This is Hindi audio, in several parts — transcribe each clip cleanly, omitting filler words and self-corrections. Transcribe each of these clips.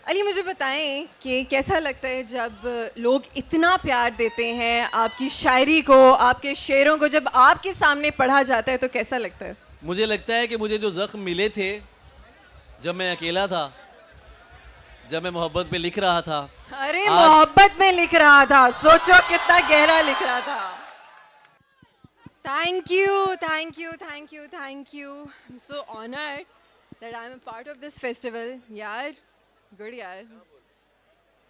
अली मुझे बताएं कि कैसा लगता है जब लोग इतना प्यार देते हैं आपकी शायरी को, आपके शेरों को, जब आपके सामने पढ़ा जाता है तो कैसा लगता है? मुझे लगता है कि मुझे जो ज़ख्म मिले थे जब मैं अकेला था, जब मैं मोहब्बत पे लिख रहा था। अरे आज मोहब्बत में लिख रहा था, सोचो कितना गहरा लिख रहा था। Thank you, thank you, thank you, thank you. I am so honoured that I am a part of this festival. यार गुड यार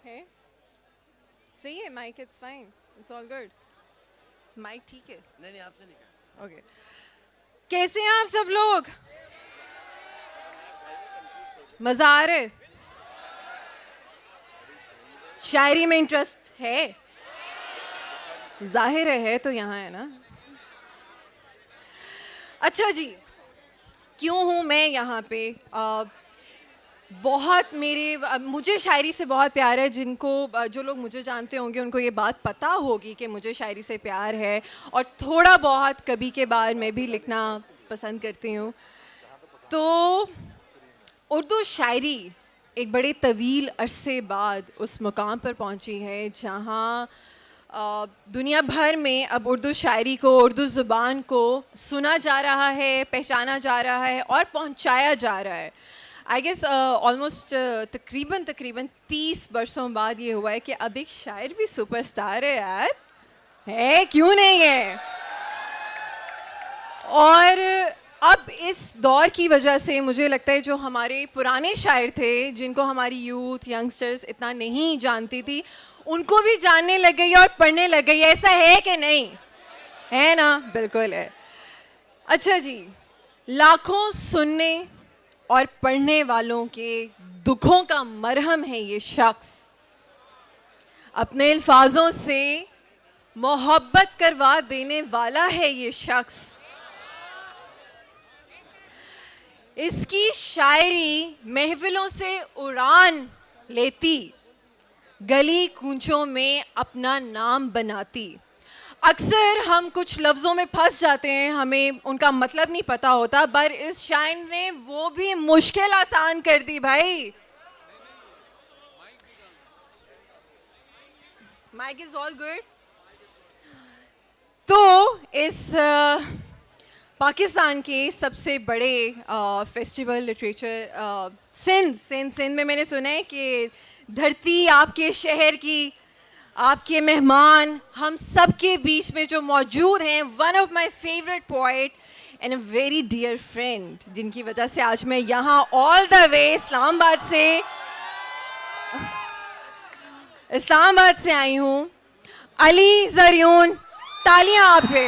है, सही है mike, it's fine, it's all good. Mike ठीक है? नहीं आपसे नहीं। ओके कैसे हैं आप सब लोग? मजा आ रहा है? शायरी में इंटरेस्ट है? जाहिर है तो यहाँ है ना। अच्छा जी, क्यों हूँ मैं यहाँ पे? बहुत मुझे शायरी से बहुत प्यार है। जो लोग मुझे जानते होंगे उनको ये बात पता होगी कि मुझे शायरी से प्यार है, और थोड़ा बहुत कभी के बाद मैं भी लिखना पसंद करती हूँ। तो उर्दू शायरी एक बड़े तवील अरसे बाद उस मुकाम पर पहुँची है जहाँ दुनिया भर में अब उर्दू शायरी को, उर्दू ज़ुबान को सुना जा रहा है, पहचाना जा रहा है और पहुँचाया जा रहा है। आई गेस ऑलमोस्ट तकरीबन 30 बरसों बाद ये हुआ है कि अब एक शायर भी सुपरस्टार है यार, है क्यों नहीं है? और अब इस दौर की वजह से मुझे लगता है जो हमारे पुराने शायर थे, जिनको हमारी यूथ, यंगस्टर्स इतना नहीं जानती थी, उनको भी जानने लग गई और पढ़ने लग गई। ऐसा है कि नहीं है? ना, बिल्कुल है। अच्छा जी, लाखों सुनने और पढ़ने वालों के दुखों का मरहम है ये शख्स। अपने अल्फाजों से मोहब्बत करवा देने वाला है ये शख्स। इसकी शायरी महफिलों से उड़ान लेती, गली कूंचों में अपना नाम बनाती। अक्सर हम कुछ लफ्ज़ों में फंस जाते हैं, हमें उनका मतलब नहीं पता होता, पर इस शायर ने वो भी मुश्किल आसान कर दी भाई। Mike is all good. तो इस पाकिस्तान के सबसे बड़े फेस्टिवल लिटरेचर सिंध में मैंने सुना है कि धरती आपके शहर की, आपके मेहमान हम सब के बीच में जो मौजूद हैं, one of my favourite poet and a very dear friend, जिनकी वजह से आज मैं यहाँ ऑल द वे इस्लामाबाद से आई हूँ। अली ज़रियून, तालियां आप पे।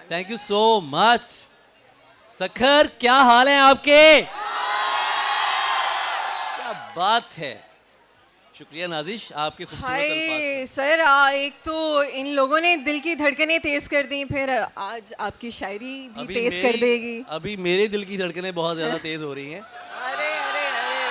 Thank you so much. Sukkur, क्या हाल है आपके? क्या बात है, शुक्रिया नाजिश आपके खूबसूरत हाय सर, एक तो इन लोगों ने दिल की धड़कनें तेज कर दी, फिर आज आपकी शायरी भी तेज कर देगी। अभी मेरे दिल की धड़कनें बहुत ज्यादा तेज हो रही हैं। अरे अरे अरे,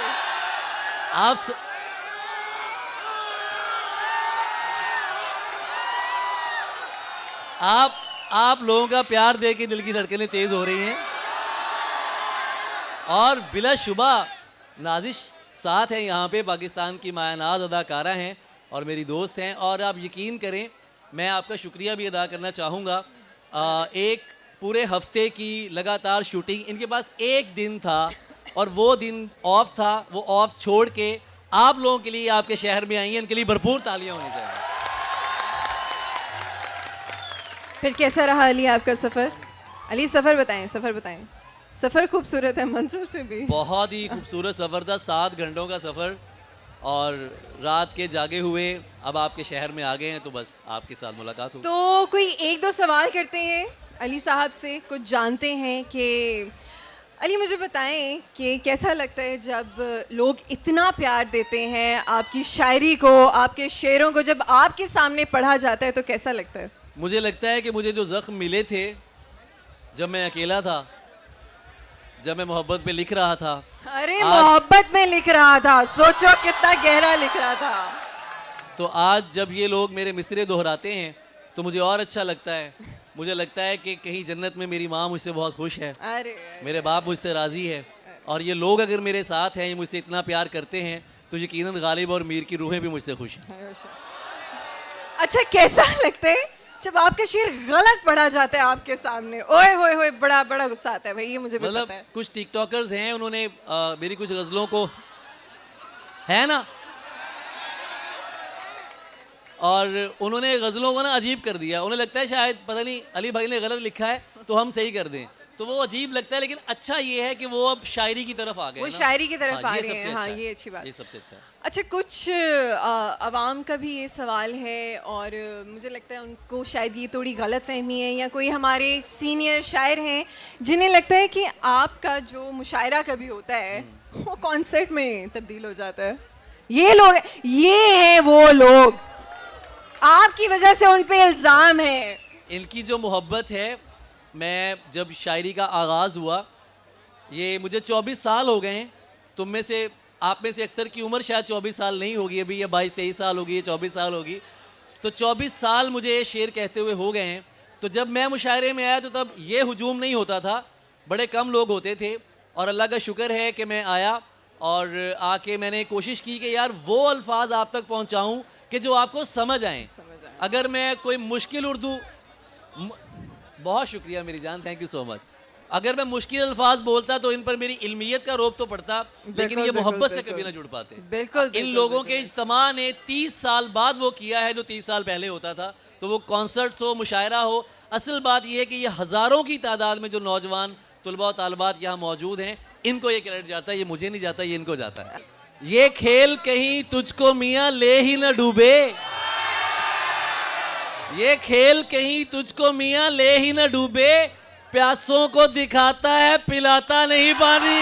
आप लोगों का प्यार देख के दिल की धड़कनें तेज हो रही हैं। और बिलाशुबा नाजिश साथ हैं यहाँ पे, पाकिस्तान की मायानाज अदाकारा हैं और मेरी दोस्त हैं। और आप यकीन करें, मैं आपका शुक्रिया भी अदा करना चाहूँगा। एक पूरे हफ्ते की लगातार शूटिंग, इनके पास एक दिन था और वो दिन ऑफ था। वो ऑफ छोड़ के आप लोगों के लिए आपके शहर में आई हैं। इनके लिए भरपूर तालियां होनी चाहिए। फिर कैसा रहा अली आपका सफ़र? अली सफ़र बताएं। सफ़र खूबसूरत है, मंजिल से भी बहुत ही खूबसूरत सफ़र था, 7 घंटों का सफ़र, और रात के जागे हुए अब आपके शहर में आ गए हैं, तो बस आपके साथ मुलाकात हो। तो कोई एक दो सवाल करते हैं अली साहब से। कुछ जानते हैं कि अली मुझे बताएं कि कैसा लगता है जब लोग इतना प्यार देते हैं आपकी शायरी को, आपके शेरों को, जब आपके सामने पढ़ा जाता है तो कैसा लगता है? मुझे लगता है कि मुझे जो ज़ख्म मिले थे जब मैं अकेला था, जब मैं मोहब्बत पे लिख रहा था, अरे आज- मोहब्बत में लिख रहा था, सोचो कितना गहरा लिख रहा था। तो आज जब ये लोग मेरे मिसरे दोहराते हैं तो मुझे और अच्छा लगता है। मुझे लगता है कि कहीं जन्नत में मेरी माँ मुझसे बहुत खुश है, अरे मेरे बाप मुझसे राज़ी है, और ये लोग अगर मेरे साथ हैं, ये मुझसे इतना प्यार करते हैं, तो यकीनन गालिब और मीर की रूहें भी मुझसे खुश हैं। अच्छा, कैसा लगता है जब आपका शेर गलत पढ़ा जाता है आपके सामने? ओए होए होए, बड़ा बड़ा गुस्सा आता है भाई, ये मुझे भी मतलब पता है। कुछ टिकटॉकर्स हैं, उन्होंने मेरी कुछ गज़लों को, है ना, और उन्होंने गज़लों को ना अजीब कर दिया। उन्हें लगता है शायद पता नहीं अली भाई ने गलत लिखा है तो हम सही कर दें, तो वो अजीब लगता है। लेकिन अच्छा ये है कि वो अब शायरी की तरफ आ गए वो ना। शायरी की तरफ हाँ, आ ये रहे सबसे हैं। हाँ, अच्छा है। ये अच्छी बात। ये सबसे अच्छा है। अच्छा, कुछ अवाम का भी ये सवाल है और मुझे लगता है उनको शायद ये थोड़ी गलत फहमी है, या कोई हमारे सीनियर शायर हैं जिन्हें लगता है कि आपका जो मुशायरा कभी होता है वो कॉन्सर्ट में तब्दील हो जाता है। ये लोग, ये हैं वो लोग, आपकी वजह से उन पे इल्ज़ाम है। इनकी जो मोहब्बत है, मैं जब शायरी का आगाज़ हुआ, ये मुझे 24 साल हो गए हैं। तुम में से, आप में से अक्सर की उम्र शायद 24 साल नहीं होगी अभी, ये 22-23 साल होगी, ये 24 साल होगी। तो 24 साल मुझे ये शेर कहते हुए हो गए हैं। तो जब मैं मुशायरे में आया तो तब ये हुजूम नहीं होता था, बड़े कम लोग होते थे, और अल्लाह का शुक्र है कि मैं आया और आके मैंने कोशिश की कि यार वो अल्फाज आप तक पहुँचाऊँ कि जो आपको समझ आएँ। अगर मैं कोई मुश्किल उर्दू, बहुत शुक्रिया मेरी जान, थैंक यू सो मच। अगर मैं मुश्किल अल्फाज बोलता तो इन पर मेरी इल्मियत का रोब तो पड़ता, लेकिन ये मोहब्बत से कभी ना जुड़ पाते। बिल्कुल, इन लोगों के इज्तिमा ने 30 साल बाद वो किया है जो 30 साल पहले होता था। तो वो कॉन्सर्ट्स हो, मुशायरा हो, असल बात यह है कि ये हज़ारों की तादाद में जो नौजवान तुलबा और तालबात यहाँ मौजूद हैं, इनको ये क्रेडिट जाता है, ये मुझे नहीं जाता, ये इनको जाता है। ये खेल कहीं तुझको मियाँ ले ही न डूबे, ये खेल कहीं तुझको मियाँ ले ही न डूबे, प्यासों को दिखाता है पिलाता नहीं पानी।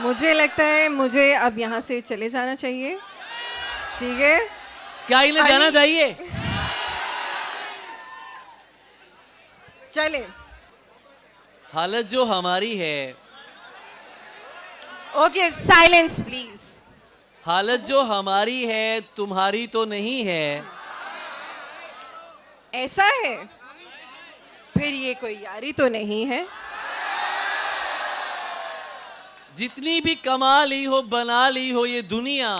मुझे लगता है मुझे अब यहाँ से चले जाना चाहिए, ठीक है? क्या इन्हें जाना चाहिए? चले। हालत जो हमारी है, ओके, साइलेंस प्लीज। हालत जो हमारी है तुम्हारी तो नहीं है। ऐसा है? फिर ये कोई यारी तो नहीं है। जितनी भी कमा ली हो, बना ली हो ये दुनिया,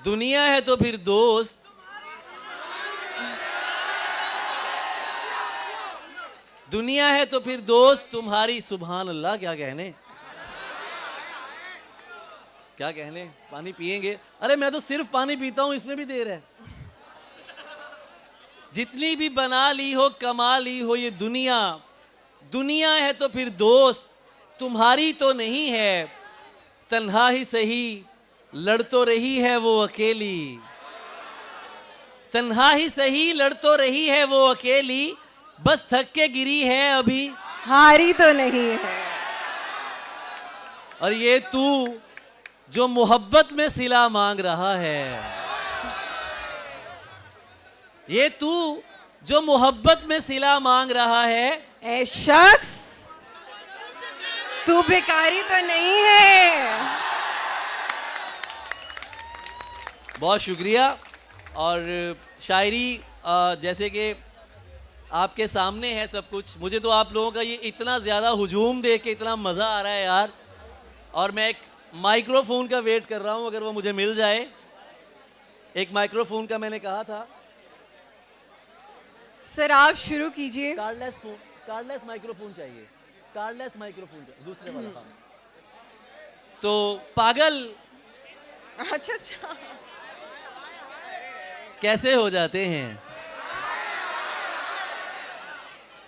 दुनिया है तो फिर दोस्त, दुनिया है तो फिर दोस्त तुम्हारी। सुभान अल्लाह, क्या कहने, क्या कहने। पानी पिएंगे? अरे मैं तो सिर्फ पानी पीता हूं, इसमें भी देर है। जितनी भी बना ली हो, कमा ली हो ये दुनिया, दुनिया है तो फिर दोस्त तुम्हारी तो नहीं है। तन्हा ही सही लड़ तो रही है वो अकेली, तन्हा ही सही लड़ तो रही है वो अकेली, बस थक के गिरी है अभी, हारी तो नहीं है। और ये तू जो मोहब्बत में सिला मांग रहा है, ये तू जो मोहब्बत में सिला मांग रहा है, ए शख्स, तू बेकारी तो नहीं है। बहुत शुक्रिया। और शायरी जैसे कि आपके सामने है सब कुछ। मुझे तो आप लोगों का ये इतना ज़्यादा हुजूम देख के इतना मज़ा आ रहा है यार, और मैं एक माइक्रोफोन का वेट कर रहा हूँ, अगर वो मुझे मिल जाए। एक माइक्रोफोन का मैंने कहा था। सर आप शुरू कीजिए। कार्डलेस फोन, कार्डलेस माइक्रोफोन चाहिए, कार्डलेस माइक्रोफोन चाहिए, दूसरे वाला। हाँ। तो पागल अच्छा अच्छा, कैसे हो जाते हैं,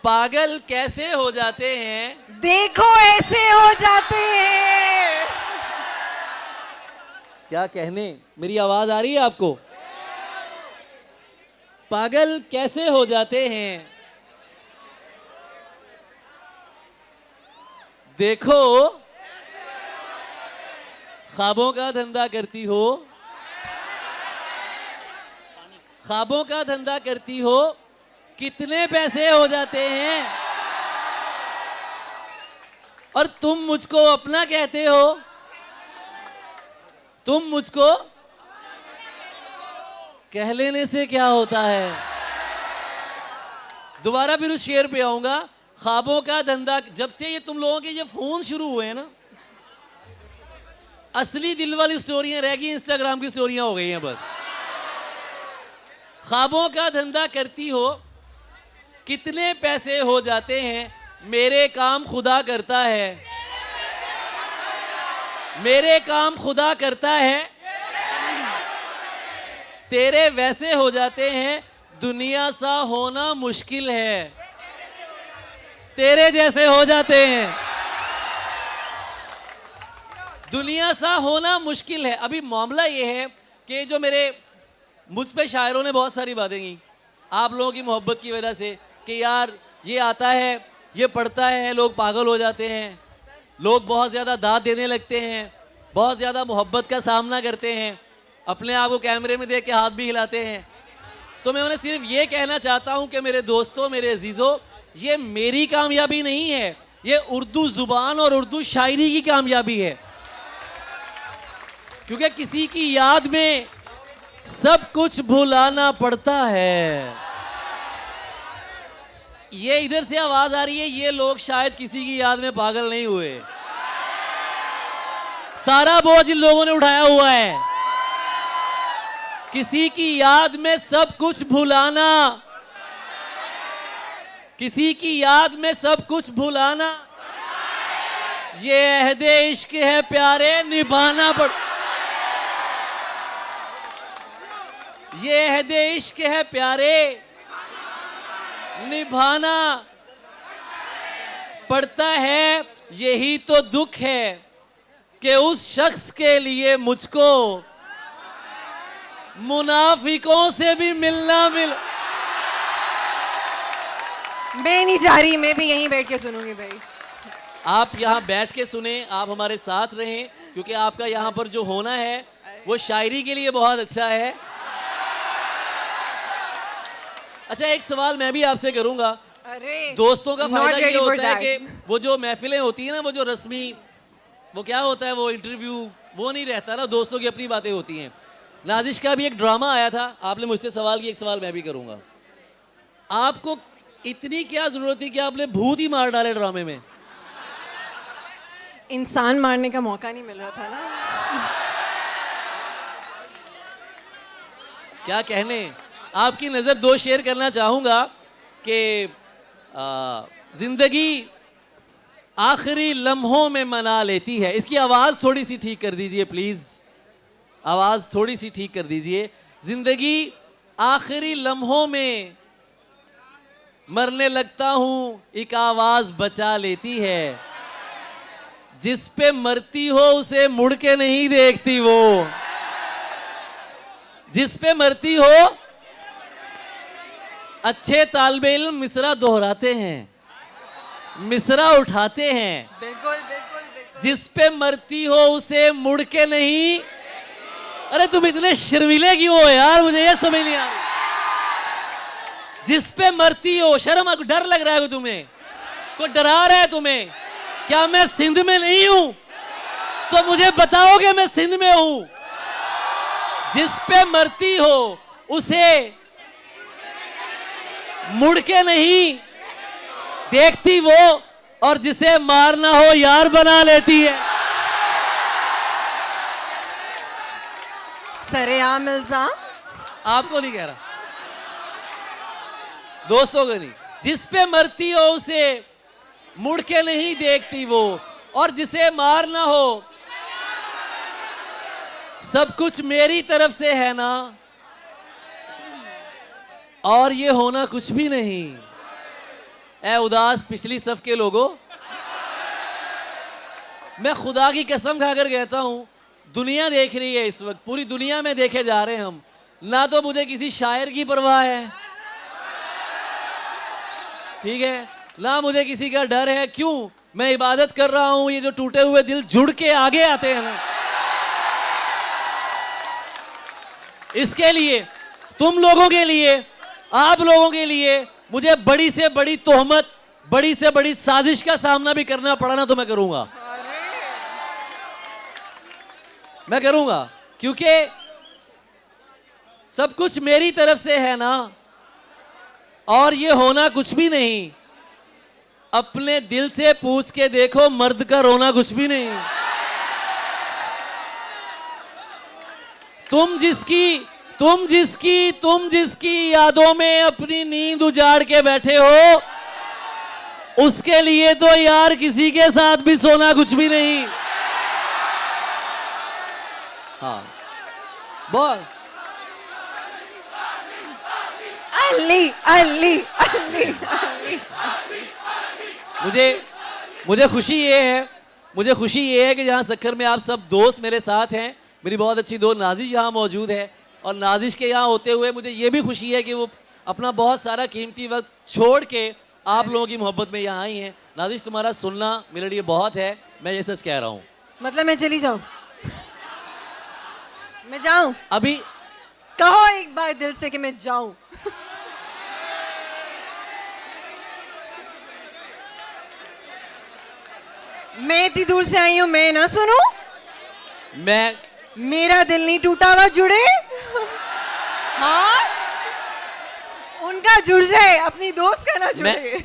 पागल कैसे हो जाते हैं, देखो ऐसे हो जाते हैं। क्या कहने। मेरी आवाज आ रही है आपको? पागल कैसे हो जाते हैं, देखो ख्वाबों का धंधा करती हो, ख्वाबों का धंधा करती हो, कितने पैसे हो जाते हैं, और तुम मुझको अपना कहते हो, तुम मुझको कह लेने से क्या होता है। दोबारा फिर उस शेर पे आऊंगा। ख्वाबों का धंधा, जब से ये तुम लोगों के ये फोन शुरू हुए हैं ना, असली दिल वाली स्टोरियां रह गई, इंस्टाग्राम की स्टोरियां हो गई हैं बस। ख्वाबों का धंधा करती हो, कितने पैसे हो जाते हैं, मेरे काम खुदा करता है, मेरे काम खुदा करता है, तेरे वैसे हो जाते हैं, दुनिया सा होना मुश्किल है, तेरे जैसे हो जाते हैं, दुनिया सा होना मुश्किल है। अभी मामला ये है कि जो मेरे मुझ पे शायरों ने बहुत सारी बातें की आप लोगों की मोहब्बत की वजह से, कि यार ये आता है, ये पढ़ता है, लोग पागल हो जाते हैं, लोग बहुत ज़्यादा दाद देने लगते हैं, बहुत ज़्यादा मोहब्बत का सामना करते हैं, अपने आप को कैमरे में देख के हाथ भी हिलाते हैं। तो मैं उन्हें सिर्फ ये कहना चाहता हूँ कि मेरे दोस्तों, मेरे अजीज़ों, ये मेरी कामयाबी नहीं है, ये उर्दू ज़ुबान और उर्दू शायरी की कामयाबी है। क्योंकि किसी की याद में सब कुछ भुलाना पड़ता है। ये इधर से आवाज आ रही है, ये लोग शायद किसी की याद में पागल नहीं हुए, सारा बोझ इन लोगों ने उठाया हुआ है। किसी की याद में सब कुछ भुलाना, किसी की याद में सब कुछ भुलाना, ये अहदे इश्क है प्यारे, निभाना पड़, ये अहदे इश्क है प्यारे, निभाना पड़ता है। यही तो दुख है कि उस शख्स के लिए मुझको मुनाफिकों से भी मिलना मिल। मैं नहीं जा रही, मैं भी यहीं बैठ के सुनूंगी भाई। आप यहाँ बैठ के सुने, आप हमारे साथ रहें, क्योंकि आपका यहाँ पर जो होना है वो शायरी के लिए बहुत अच्छा है। अच्छा, एक सवाल मैं भी आपसे करूंगा। अरे दोस्तों का फायदा ये होता है that. कि वो जो महफिलें होती है ना, वो जो रस्मी, वो क्या होता है, वो इंटरव्यू वो नहीं रहता ना, दोस्तों की अपनी बातें होती हैं। नाजिश का भी एक ड्रामा आया था, आपने मुझसे सवाल किया, एक सवाल मैं भी करूंगा। आपको इतनी क्या जरूरत थी कि आपने भूत ही मार डाले ड्रामे में? इंसान मारने का मौका नहीं मिल रहा था ना। क्या कहने। आपकी नज़र दो शेयर करना चाहूँगा कि ज़िंदगी आखिरी लम्हों में मना लेती है। इसकी आवाज़ थोड़ी सी ठीक कर दीजिए प्लीज़, आवाज़ थोड़ी सी ठीक कर दीजिए। ज़िंदगी आखिरी लम्हों में मरने लगता हूँ, एक आवाज़ बचा लेती है, जिस पे मरती हो उसे मुड़ के नहीं देखती वो, जिस पे मरती हो। अच्छे तालिबे इल्म मिसरा दोहराते हैं, मिसरा उठाते हैं, बिल्कुल बिल्कुल बिल्कुल। जिस पे मरती हो उसे मुड़ के नहीं। अरे तुम इतने शर्मीले क्यों हो यार, मुझे ये समझ नहीं आ रही। जिस पे मरती हो, शर्म, डर लग रहा है तुम्हें, कोई डरा रहा है तुम्हें? क्या मैं सिंध में नहीं हूं? तो मुझे बताओगे मैं सिंध में हूं। जिस पे मरती हो उसे मुड़ के नहीं देखती वो, और जिसे मारना हो यार बना लेती है। सरेआम इल्जाम। आपको नहीं कह रहा, दोस्तों को नहीं। जिस पे मरती हो उसे मुड़ के नहीं देखती वो, और जिसे मारना हो सब कुछ मेरी तरफ से है ना, और ये होना कुछ भी नहीं। ऐ उदास पिछली सफ के लोगों, मैं खुदा की कसम खाकर कहता हूं, दुनिया देख रही है इस वक्त, पूरी दुनिया में देखे जा रहे हैं हम। ना तो मुझे किसी शायर की परवाह है, ठीक है, ना मुझे किसी का डर है। क्यों? मैं इबादत कर रहा हूं, ये जो टूटे हुए दिल जुड़ के आगे आते हैं ना, इसके लिए, तुम लोगों के लिए, आप लोगों के लिए मुझे बड़ी से बड़ी तोहमत, बड़ी से बड़ी साजिश का सामना भी करना पड़ा ना तो मैं करूंगा, मैं करूंगा, क्योंकि सब कुछ मेरी तरफ से है ना, और ये होना कुछ भी नहीं। अपने दिल से पूछ के देखो, मर्द का रोना कुछ भी नहीं। तुम जिसकी यादों में अपनी नींद उजाड़ के बैठे हो, उसके लिए तो यार किसी के साथ भी सोना कुछ भी नहीं। हाँ, बोल। अली अली अली अली। मुझे खुशी ये है कि जहाँ सक्खर में आप सब दोस्त मेरे साथ हैं। मेरी बहुत अच्छी दोस्त नाजिश यहाँ मौजूद है, और नाजिश के यहाँ होते हुए मुझे ये भी खुशी है कि वो अपना बहुत सारा कीमती वक्त छोड़ के आप लोगों की मोहब्बत में यहाँ आई हैं। नाजिश, तुम्हारा सुनना मेरे लिए बहुत है, मैं ये सच कह रहा हूँ। मतलब मैं चली जाऊं? मैं जाऊं? अभी कहो एक बार दिल से कि मैं जाऊं। मैं इतनी दूर से आई हूं, मैं ना सुनूं? मेरा दिल नहीं टूटा हुआ जुड़े। हाँ, उनका जुड़ जाए, अपनी दोस्त का ना जुड़े।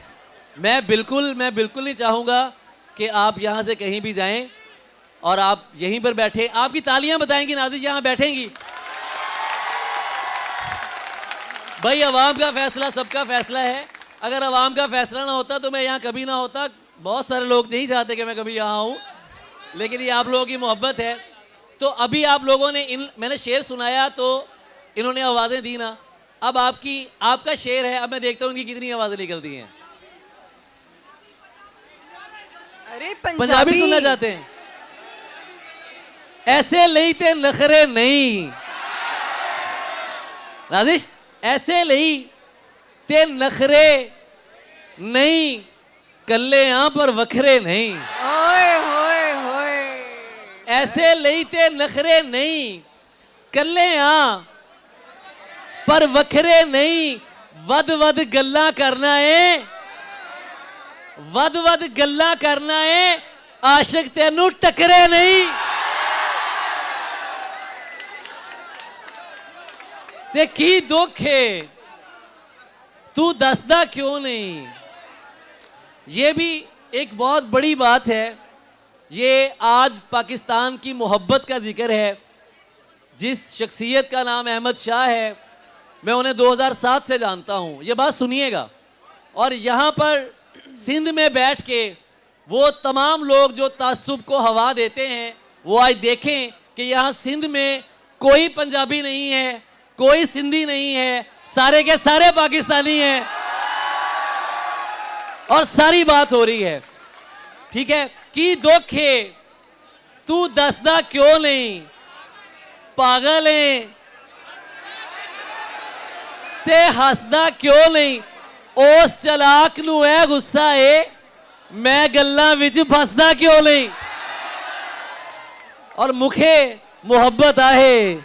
मैं बिल्कुल नहीं चाहूंगा कि आप यहाँ से कहीं भी जाएं और आप यहीं पर बैठे। आपकी तालियां बताएंगी नाजिश यहाँ बैठेंगी। भाई, अवाम का फैसला सबका फैसला है। अगर अवाम का फैसला ना होता तो मैं यहाँ कभी ना होता। बहुत सारे लोग नहीं चाहते कि मैं कभी यहाँ आऊँ, लेकिन ये आप लोगों की मोहब्बत है। तो अभी आप लोगों ने मैंने शेर सुनाया तो इन्होंने आवाज़ें दी ना। अब आपका शेर है, अब मैं देखता हूँ इनकी कितनी आवाज़ें निकलती हैं। अरे पंजाबी सुनना चाहते हैं? ऐसे लई ते नखरे नहीं नाजिश, ऐसे लई ते नखरे नहीं, कल्ले यहाँ पर वखरे नहीं। ओए होए होए। ऐसे लई ते नखरे नहीं, कल्ले यहाँ पर वखरे नहीं। वद वद गल्ला करना है, वद वद गल्ला करना है, आशिक तेनू टकरे नहीं। ते की दुख है तू दसदा क्यों नहीं। ये भी एक बहुत बड़ी बात है। ये आज पाकिस्तान की मोहब्बत का जिक्र है। जिस शख्सियत का नाम अहमद शाह है, मैं उन्हें 2007 से जानता हूँ। ये बात सुनिएगा। और यहाँ पर सिंध में बैठ के वो तमाम लोग जो तासुब को हवा देते हैं, वो आज देखें कि यहाँ सिंध में कोई पंजाबी नहीं है, कोई सिंधी नहीं है, सारे के सारे पाकिस्तानी हैं और सारी बात हो रही है। ठीक है, की दुख है तू दसदा क्यों नहीं, पागल है ते हसदा क्यों नहीं। उस चलाक नू है गुस्सा है, मैं गल्लां विच फसदा क्यों नहीं। और मुखे मोहब्बत आहे।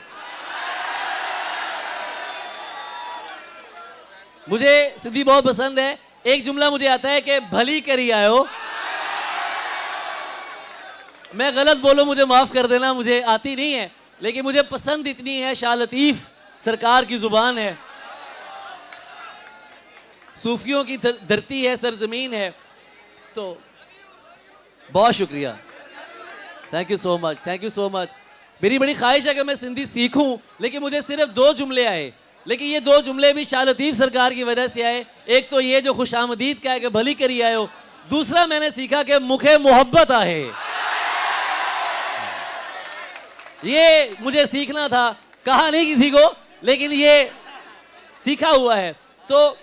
मुझे सिंधी बहुत पसंद है। एक जुमला मुझे आता है कि भली करी आयो। मैं गलत बोलूं मुझे माफ कर देना, मुझे आती नहीं है, लेकिन मुझे पसंद इतनी है। शाह लतीफ सरकार की जुबान है, सूफियों की धरती है, सरजमीन है। तो बहुत शुक्रिया, thank you so much, thank you so much. मेरी बड़ी ख्वाहिश है कि मैं सिंधी सीखूं, लेकिन मुझे सिर्फ 2 जुमले आए, लेकिन ये 2 जुमले भी शाह लतीफ सरकार की वजह से आए। एक तो ये जो खुशामदीद का है कि भली करी आयो, दूसरा मैंने सीखा कि मुखे मोहब्बत आहे। ये मुझे सीखना था, कहा नहीं किसी को, लेकिन ये सीखा हुआ है। तो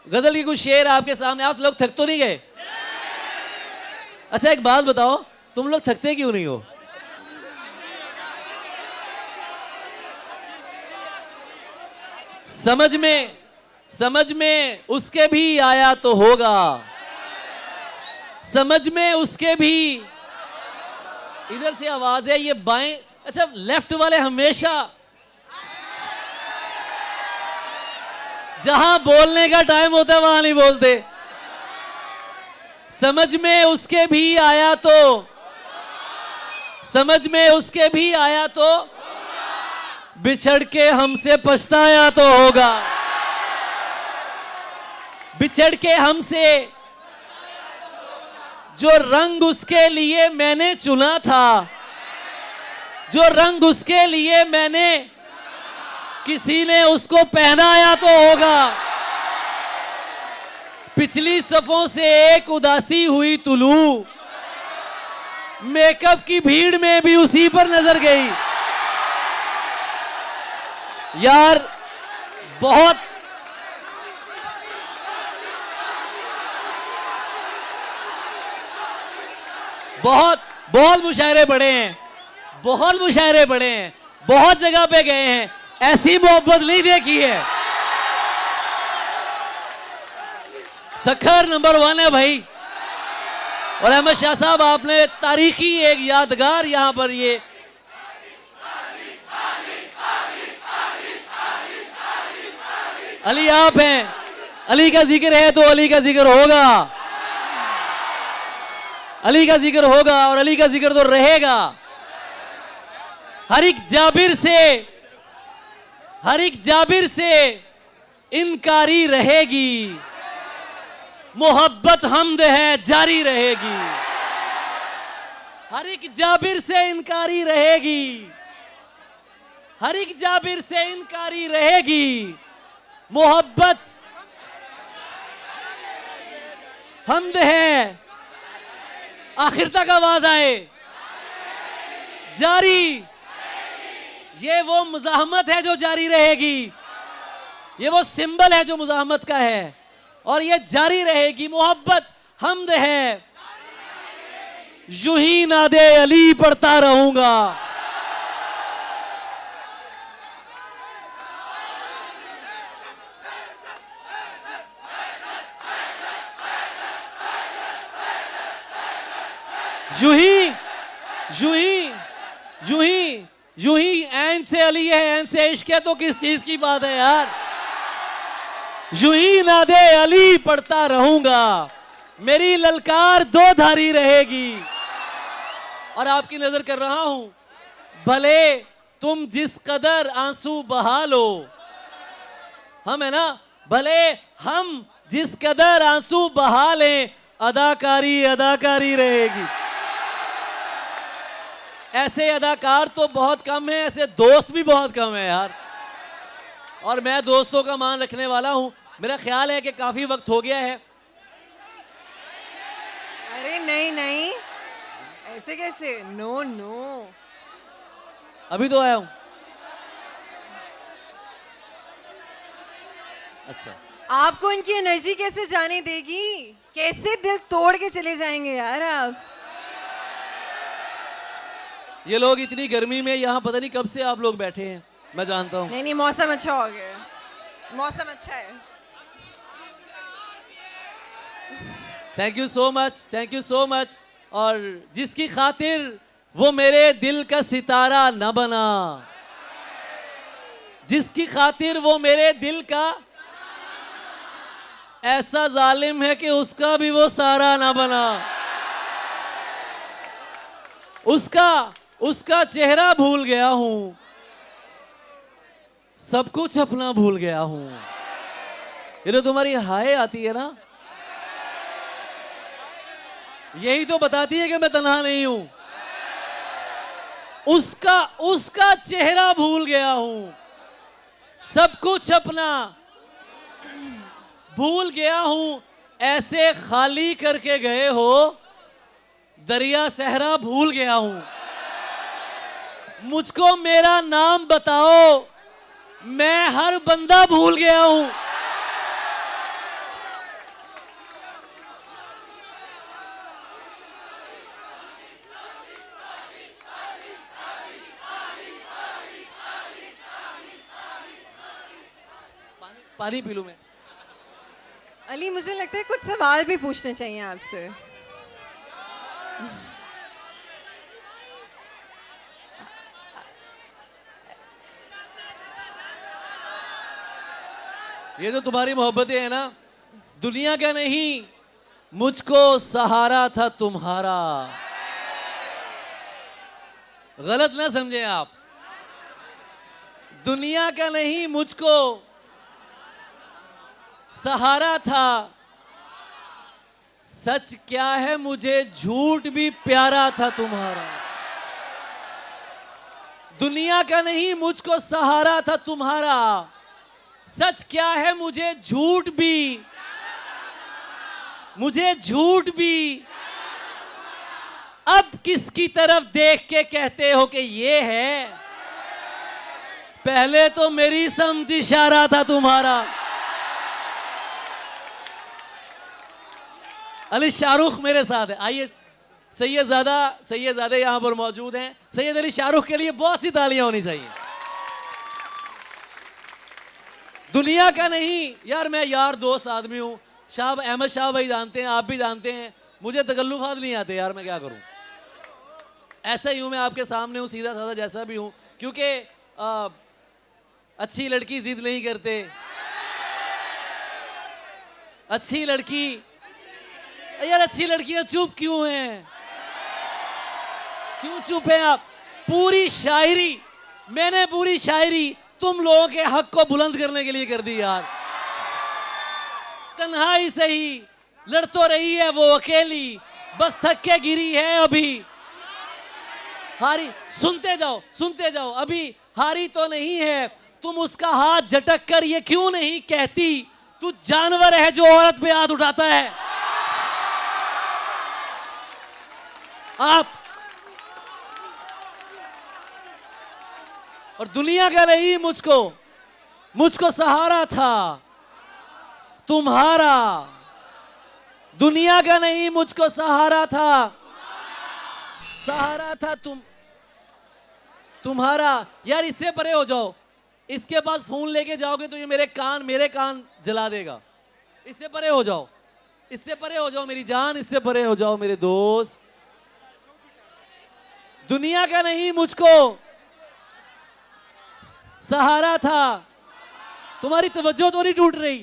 गजल की कुछ शेर आपके सामने। आप लोग थक तो नहीं गए? अच्छा एक बात बताओ, तुम लोग थकते क्यों नहीं हो? समझ में उसके भी आया तो होगा, समझ में उसके भी, इधर से आवाज है ये बाएं, अच्छा लेफ्ट वाले हमेशा जहां बोलने का टाइम होता है वहां नहीं बोलते। समझ में उसके भी आया तो, समझ में उसके भी आया तो, बिछड़ के हमसे पछताया तो होगा। बिछड़ के हमसे, जो रंग उसके लिए मैंने चुना था, जो रंग उसके लिए मैंने, किसी ने उसको पहनाया तो होगा। पिछली सफों से एक उदासी हुई तुलू, मेकअप की भीड़ में भी उसी पर नजर गई। यार बहुत बहुत बहुत मुशायरे पढ़े हैं, बहुत मुशायरे पढ़े हैं, बहुत जगह पे गए हैं, ऐसी मोहब्बत नहीं देखी है। सखर नंबर 1 है भाई। और अहमद शाह साहब आपने तारीखी एक यादगार यहां पर ये अली आप हैं, अली का जिक्र है तो अली का जिक्र होगा, अली का जिक्र होगा और अली का जिक्र तो रहेगा। हर एक जाबिर से इनकारी रहेगी, मोहब्बत हमद है जारी रहेगी। हर एक जाबिर से इनकारी रहेगी, हर एक जाबिर से इनकारी रहेगी, मोहब्बत हमद है, आखिर तक आवाज आए, जारी। ये वो मुजाहमत है जो जारी रहेगी, ये वो सिंबल है जो मुजाहमत का है और ये जारी रहेगी। मोहब्बत हमद है, यूं ही नादे अली पढ़ता रहूंगा। यूं ही ऐन से अली है, ऐन से इश्क है तो किस चीज की बात है यार। यूं ही नादे अली पढ़ता रहूंगा, मेरी ललकार दो धारी रहेगी। और आपकी नजर कर रहा हूं, भले तुम जिस कदर आंसू बहा लो, हम है ना, भले हम जिस कदर आंसू बहा लें, अदाकारी अदाकारी रहेगी। ऐसे अदाकार तो बहुत कम है, ऐसे दोस्त भी बहुत कम है यार। और मैं दोस्तों का मान रखने वाला हूं। मेरा ख्याल है कि काफी वक्त हो गया है। अरे नहीं नहीं, ऐसे कैसे, नो नो, अभी तो आया हूं। अच्छा, आपको इनकी एनर्जी कैसे जाने देगी, कैसे दिल तोड़ के चले जाएंगे यार आप। ये लोग इतनी गर्मी में यहाँ पता नहीं कब से आप लोग बैठे हैं, मैं जानता हूँ। नहीं नहीं, मौसम अच्छा हो गया, मौसम अच्छा है। Thank you so much, thank you so much. और जिसकी खातिर वो मेरे दिल का सितारा न बना, जिसकी खातिर वो मेरे दिल का ऐसा जालिम है कि उसका भी वो सारा ना बना। उसका चेहरा भूल गया हूं, सब कुछ अपना भूल गया हूं। ये तो तुम्हारी हाय आती है ना, यही तो बताती है कि मैं तन्हा नहीं हूं। उसका चेहरा भूल गया हूं, सब कुछ अपना भूल गया हूं। ऐसे खाली करके गए हो, दरिया सहरा भूल गया हूं। मुझको मेरा नाम बताओ, मैं हर बंदा भूल गया हूं। पानी पी लूं मैं? अली, मुझे लगता है कुछ सवाल भी पूछने चाहिए आपसे। ये तो तुम्हारी मोहब्बतें हैं ना, दुनिया का नहीं मुझको सहारा था तुम्हारा। गलत ना समझे आप, दुनिया का नहीं मुझको सहारा था। सच क्या है मुझे झूठ भी प्यारा था तुम्हारा। दुनिया का नहीं मुझको सहारा था तुम्हारा। सच क्या है मुझे झूठ भी अब किसकी तरफ देख के कहते हो कि ये है, पहले तो मेरी समझ इशारा था तुम्हारा। अली शाहरुख मेरे साथ है, आइए। सैयद यहां पर मौजूद हैं। सैयद अली शाहरुख के लिए बहुत सी तालियां होनी चाहिए। दुनिया का नहीं यार, मैं यार दोस्त आदमी हूं। अहमद शाह भाई जानते हैं, आप भी जानते हैं, मुझे तकल्लुफात नहीं आते यार, मैं क्या करूं। ऐसा ही हूं, मैं आपके सामने हूं, सीधा साधा जैसा भी हूं, क्योंकि अच्छी लड़की जिद नहीं करते। अच्छी लड़की यार, अच्छी लड़कियां चुप क्यों हैं? क्यों चुप हैं आप? मैंने पूरी शायरी तुम लोगों के हक को बुलंद करने के लिए कर दी यार। तन्हाई से ही लड़ तो रही है वो अकेली, बस थक के गिरी है अभी। हारी सुनते जाओ, अभी हारी तो नहीं है। तुम उसका हाथ झटक कर ये क्यों नहीं कहती, तू जानवर है जो औरत पे हाथ उठाता है। आप और दुनिया का नहीं मुझको सहारा था तुम्हारा। दुनिया का नहीं मुझको सहारा था तुम्हारा। यार इससे परे हो जाओ, इसके पास फोन लेके जाओगे तो ये मेरे कान जला देगा। इससे परे हो जाओ मेरी जान, इससे परे हो जाओ मेरे दोस्त। दुनिया का नहीं मुझको सहारा था। तुम्हारी तवज्जो तो नहीं टूट रही,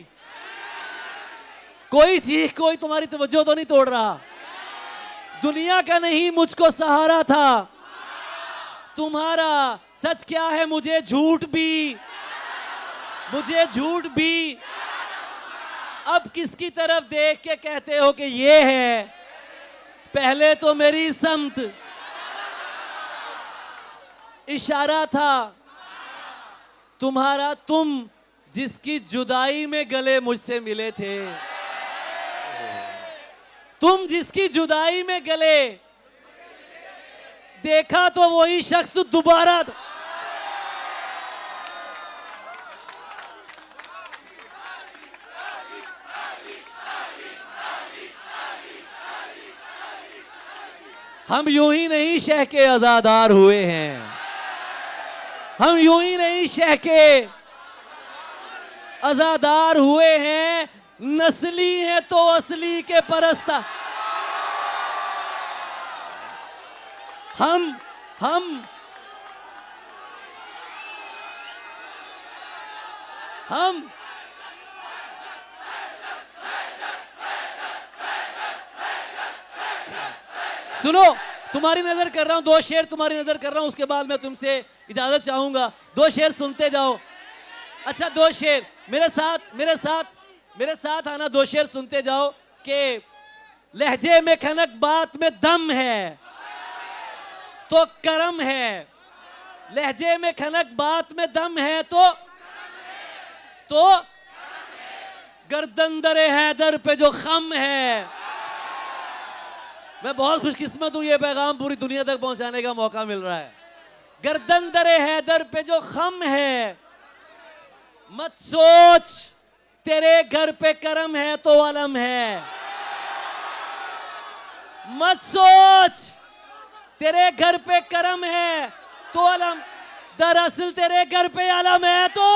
कोई चीख, कोई तुम्हारी तवज्जो तो नहीं तोड़ रहा। दुनिया का नहीं मुझको सहारा था तुम्हारा। सच क्या है मुझे झूठ भी अब किसकी तरफ देख के कहते हो कि ये है, पहले तो मेरी समत इशारा था तुम्हारा। तुम जिसकी जुदाई में गले मुझसे मिले थे, तुम जिसकी जुदाई में गले, देखा तो वही शख्स दोबारा। हम यूं ही नहीं शह के आजादार हुए हैं, हम यूं ही नहीं शह के आजादार हुए हैं। नस्ली है तो असली के परस्ता। हम सुनो, तुम्हारी नजर कर रहा हूं, 2 शेर तुम्हारी नजर कर रहा हूं, उसके बाद मैं तुमसे इजाजत चाहूंगा। 2 शेर सुनते जाओ। अच्छा 2 शेर मेरे साथ आना। 2 शेर सुनते जाओ कि लहजे में खनक बात में दम है तो करम है। लहजे में खनक बात में दम है तो गर्दन दरे हैदर पे जो खम है। मैं बहुत खुशकिस्मत हूं, ये पैगाम पूरी दुनिया तक पहुंचाने का मौका मिल रहा है। गर्दन दरे हैदर पे जो खम है, मत सोच तेरे घर पे करम है तो अलम है। मत सोच तेरे घर पे करम है तो अलम, दरअसल तेरे घर पे अलम है तो।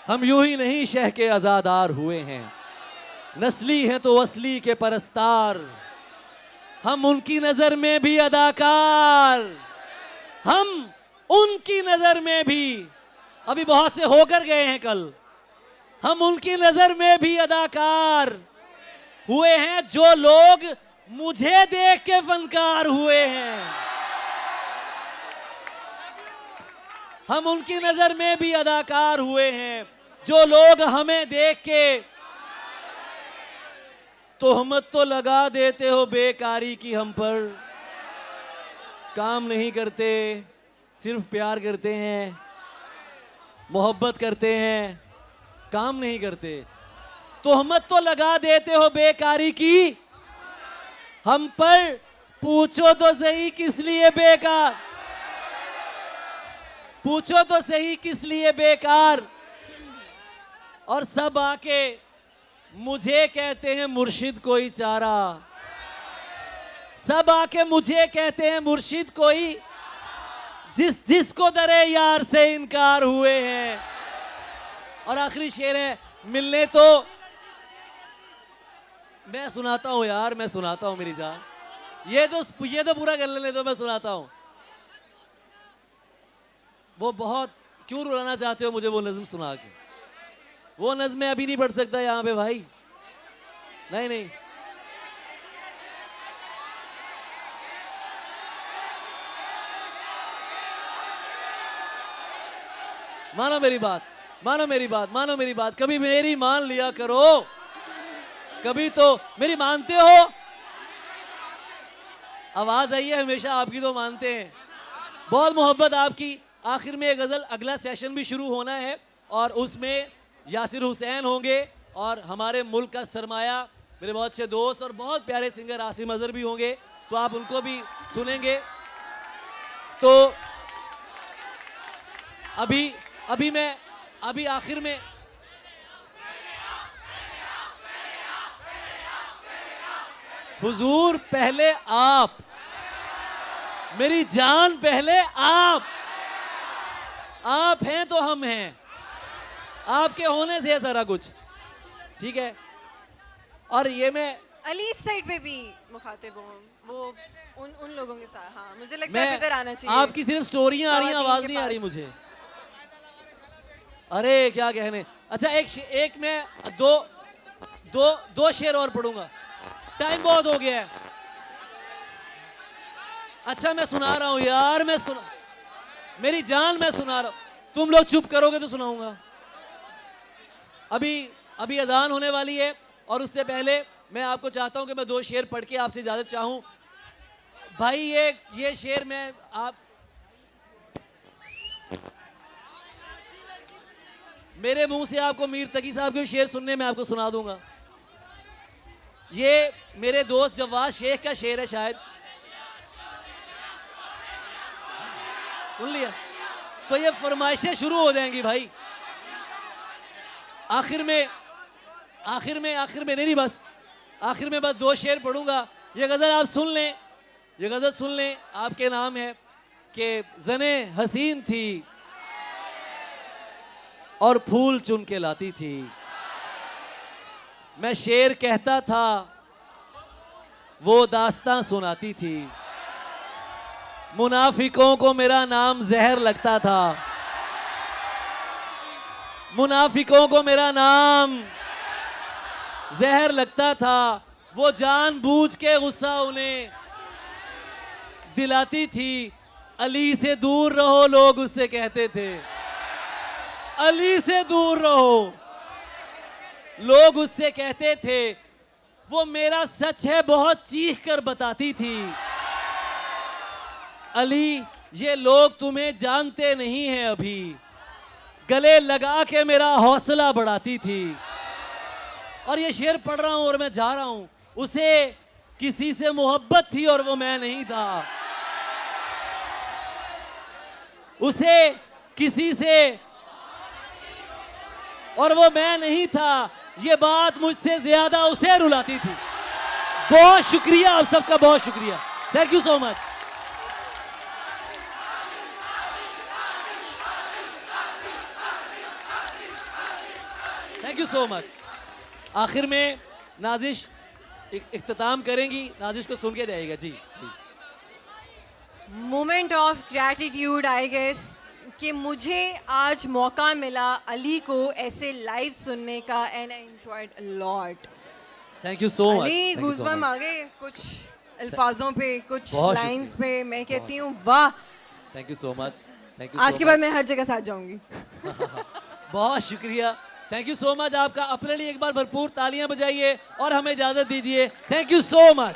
हम यूं ही नहीं शह के आजादार हुए हैं, नस्ली हैं तो असली के परस्तार, हम उनकी नजर में भी अदाकार, हम उनकी नजर में भी, अभी बहुत से होकर गए हैं कल, हम उनकी नजर में भी अदाकार हुए हैं जो लोग मुझे देख के फनकार हुए हैं, हम उनकी नजर में भी अदाकार हुए हैं जो लोग हमें देख के तोहमत तो लगा देते हो बेकारी की हम पर, काम नहीं करते सिर्फ प्यार करते हैं, मोहब्बत करते हैं, काम नहीं करते, तोहमत तो लगा देते हो बेकारी की हम पर, पूछो तो सही किस लिए बेकार, पूछो तो सही किस लिए बेकार, और सब आके मुझे कहते हैं मुर्शिद कोई चारा, सब आके मुझे कहते हैं मुर्शिद कोई, जिसको दरे यार से इनकार हुए हैं। और आखिरी शेर है, मिलने तो मैं सुनाता हूं यार, मैं सुनाता हूं मेरी जान, ये तो पूरा कर लेने दो, मैं सुनाता हूं। वो बहुत क्यों रुलाना चाहते हो मुझे वो नज्म सुना के, वो नज्म मैं अभी नहीं पढ़ सकता यहां पे भाई, नहीं नहीं, मानो मेरी बात, मानो मेरी बात, मानो मेरी बात, कभी मेरी मान लिया करो, कभी तो मेरी मानते हो, आवाज आई है हमेशा आपकी तो मानते हैं, बहुत मोहब्बत आपकी। आखिर में एक गजल, अगला सेशन भी शुरू होना है और उसमें यासिर हुसैन होंगे और हमारे मुल्क का सरमाया मेरे बहुत अच्छे दोस्त और बहुत प्यारे सिंगर आसिम अजहर भी होंगे, तो आप उनको भी सुनेंगे। तो अभी आखिर में हुजूर पहले आप, मेरी जान पहले आप हैं तो हम हैं, आपके होने से है सारा कुछ, ठीक है। और ये मैं अली इस साइड पे भी मुखातिब हूँ, वो उन लोगों के साथ, हाँ मुझे लगता है इधर आना चाहिए। आपकी सिर्फ स्टोरियां आ रही हैं, आवाज नहीं आ रही मुझे, अरे क्या कहने। अच्छा एक मैं दो शेर और पढ़ूंगा, टाइम बहुत हो गया है। अच्छा मैं सुना रहा हूं यार, मेरी जान मैं सुना रहा हूं, तुम लोग चुप करोगे तो सुनाऊंगा। अभी अजान होने वाली है और उससे पहले मैं आपको चाहता हूं कि मैं 2 शेर पढ़ के आपसे इजाजत चाहूं। भाई ये शेर मैं मेरे मुंह से आपको मीर तकी साहब के शेर सुनने में आपको सुना दूंगा। ये मेरे दोस्त जवाद शेख का शेर है, शायद सुन लिया तो ये फरमाइशें शुरू हो जाएंगी भाई। आखिर में नहीं बस आखिर में बस 2 शेर पढ़ूंगा। ये गजल आप सुन लें, ये गजल सुन लें, आपके नाम है कि जने हसीन थी और फूल चुन के लाती थी, मैं शेर कहता था वो दास्तां सुनाती थी, मुनाफिकों को मेरा नाम जहर लगता था, मुनाफिकों को मेरा नाम जहर लगता था, वो जानबूझ के गुस्सा उन्हें दिलाती थी, अली से दूर रहो लोग उससे कहते थे, अली से दूर रहो लोग उससे कहते थे, वो मेरा सच है बहुत चीख कर बताती थी, अली ये लोग तुम्हें जानते नहीं हैं अभी, गले लगा के मेरा हौसला बढ़ाती थी। और ये शेर पढ़ रहा हूं और मैं जा रहा हूं, उसे किसी से मोहब्बत थी और वो मैं नहीं था, उसे किसी से और वो मैं नहीं था, ये बात मुझसे ज्यादा उसे रुलाती थी। बहुत शुक्रिया आप सबका, बहुत शुक्रिया, thank you so much. You so much. आखिर में नाजिश इख्तिताम करेंगी, नाजिश को सुन के जाइएगा जी please. Moment of gratitude I guess कि मुझे आज मौका मिला अली को ऐसे लाइव सुनने का and I enjoyed a lot. Thank you so much. Ali goosebump आ गए कुछ अल्फाजों पे, कुछ बहुत लाइंस शुक्रिया। पे। मैं कहती हूँ वाह, thank you so much. Thank you आज के बाद मैं हर जगह साथ जाऊंगी। बहुत शुक्रिया। Thank you so much. आपका अपने लिए एक बार भरपूर तालियां बजाइए और हमें इजाजत दीजिए। Thank you so much.